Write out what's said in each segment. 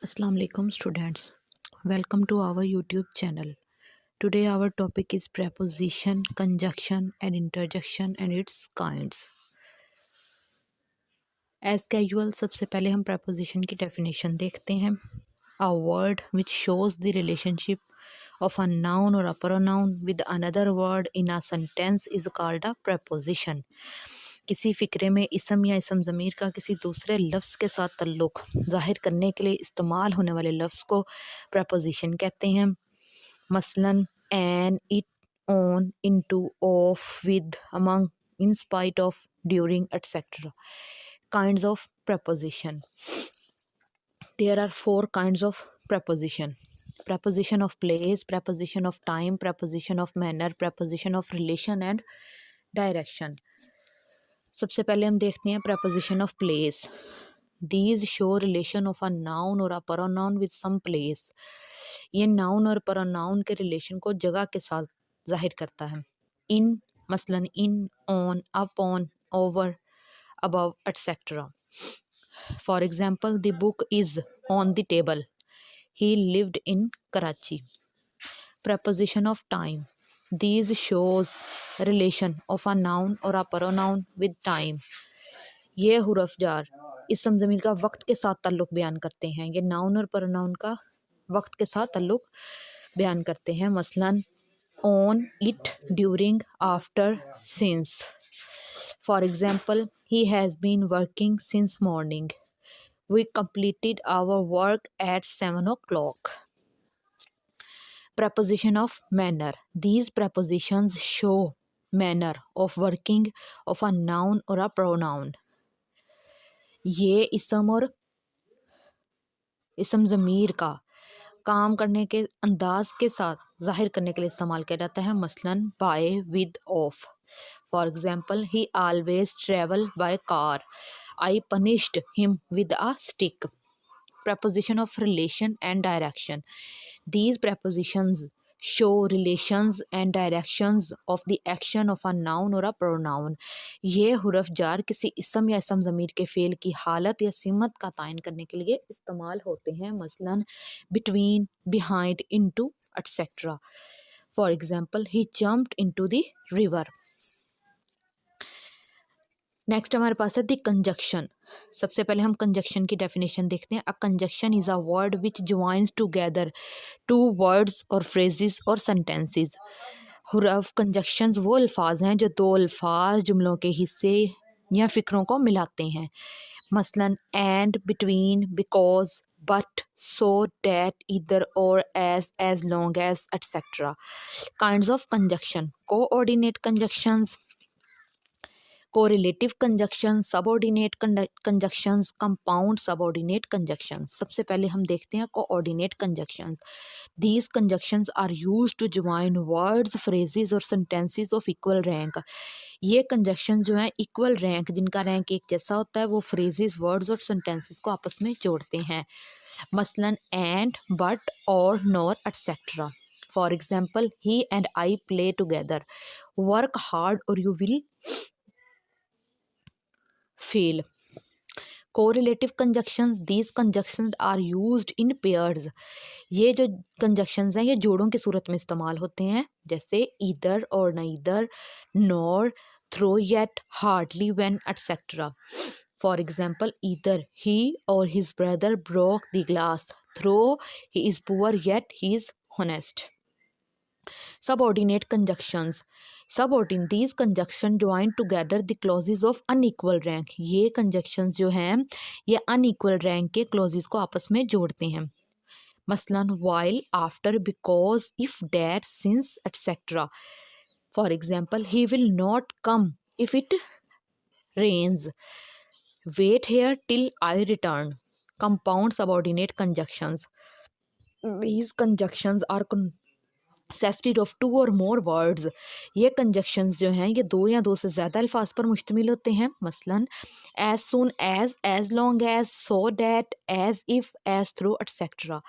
Assalamu alaikum students. Welcome to our YouTube channel. Today our topic is preposition, conjunction and interjection and its kinds. As casual सबसे पहले हम preposition की definition देखते हैं. A word which shows the relationship of a noun or a pronoun with another word in a sentence is called a preposition. किसी फ़िक्रे में इसम या इसम ज़मीर का किसी दूसरे लफ्ज़ के साथ ताल्लुक़ ज़ाहिर करने के लिए इस्तेमाल होने वाले लफ्ज़ को preposition कहते हैं. मसलन in, at, on, into, of, with, among, in spite of, during, etc. Kinds of preposition. There are four kinds of preposition. Preposition of place, preposition of time, preposition of manner, preposition of relation and direction. सबसे पहले हम देखते हैं preposition of place. These show relation of a noun or a pronoun with some place. ये noun और pronoun के relation को जगह के साथ जाहिर करता है. In मसलन in, on, upon, over, above, etc. For example, the book is on the table. He lived in Karachi. Preposition of time. These shows relation of a noun or a pronoun with time. ये हुरफ jar इसम ज़मीर का वक्त के साथ ताल्लुक़ बयान करते हैं. ये नाउन और pronoun का वक्त के साथ ताल्लुक़ बयान करते हैं. मसलन on, it, during, after, since. For example, he has been working since morning. We completed our work at 7 o'clock. Preposition of manner. These prepositions show manner of working of a noun or a pronoun. ये इसम ज़मीर का काम करने के अंदाज के साथ ज़ाहिर करने के लिए इस्तेमाल किया जाता है. मसलन by, with, of. For example, he always travel by car. I punished him with a stick. Preposition of relation and direction. These prepositions show relations and directions of the action of a noun or a pronoun. ये हुरफ jar किसी इसम या इसम ज़मीर के fail की हालत या सिमत का तायन करने के लिए इस्तेमाल होते हैं. मसलन between, behind, into, etc. For example, he jumped into the river. Next हमारे पास है द कंजक्शन. सबसे पहले हम कंजक्शन की डेफिनेशन देखते हैं. A conjunction is a word which joins together two words or phrases or sentences. हुरफ कंजक्शंस वो अल्फाज हैं जो दो अल्फाज जुमलों के हिस्से या फ़िक्रों को मिलाते हैं. मसलन and, between, because, but, so, that, either, or, as long as, etcetera. Kinds of conjunction. Coordinate conjunctions, correlative conjunction, subordinate conjunctions, compound subordinate conjunctions. सबसे पहले हम देखते हैं coordinate conjunctions. These conjunctions are used to join words, phrases or sentences of equal rank. ये conjunction जो हैं equal rank, जिनका rank एक जैसा होता है, वो फ्रेजेस, वर्ड्स और सेंटेंसेस को आपस में जोड़ते हैं. मसलन and, but, or, nor, etcetera. For example, he and I play together. Work hard or you will fail. Correlative conjunctions. These conjunctions are used in pairs. ये जो conjunctions हैं ये जोड़ों की सूरत में इस्तेमाल होते हैं, जैसे either or neither, nor, through, yet, hardly, when, etc. For example, either he or his brother broke the glass. Though he is poor, yet he is honest. Subordinate conjunctions. These conjunctions join together the clauses of unequal rank. ये conjunctions जो हैं ये unequal rank के clauses को आपस में जोड़ते हैं. मसलन while, after, because, if, that, since, etc. For example, he will not come if it rains. Wait here till I return. Compound subordinate conjunctions. These conjunctions are consisted of two or more words. ये conjunctions जो हैं ये दो या दो से ज़्यादा अल्फाज पर मुश्तमिल होते हैं. मसलन as soon as long as, so that, as if, as through, etc.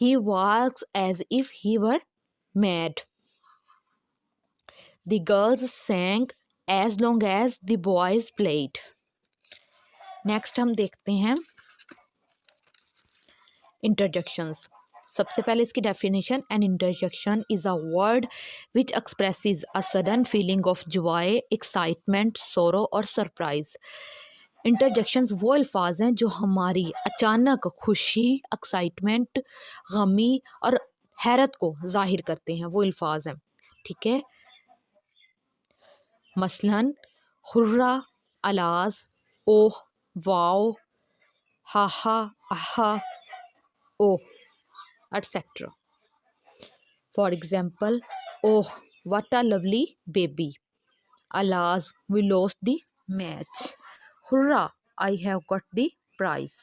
He walks as if he were mad. The girls sang as long as the boys played. Next हम देखते हैं इंटरजेक्शंस, सबसे पहले इसकी definition, an interjection is a word which expresses a sudden feeling of joy, excitement, sorrow or surprise. Interjections वो अल्फाज हैं जो हमारी अचानक खुशी, एक्साइटमेंट, गमी और हैरत को जाहिर करते हैं, वो अल्फाज हैं, ठीक है। मसलन हुर्रा, अलाज, ओह, वाओ, हाहा, आहा, ओह, etc. For example, oh, what a lovely baby. Alas, we lost the match. Hurrah, I have got the prize.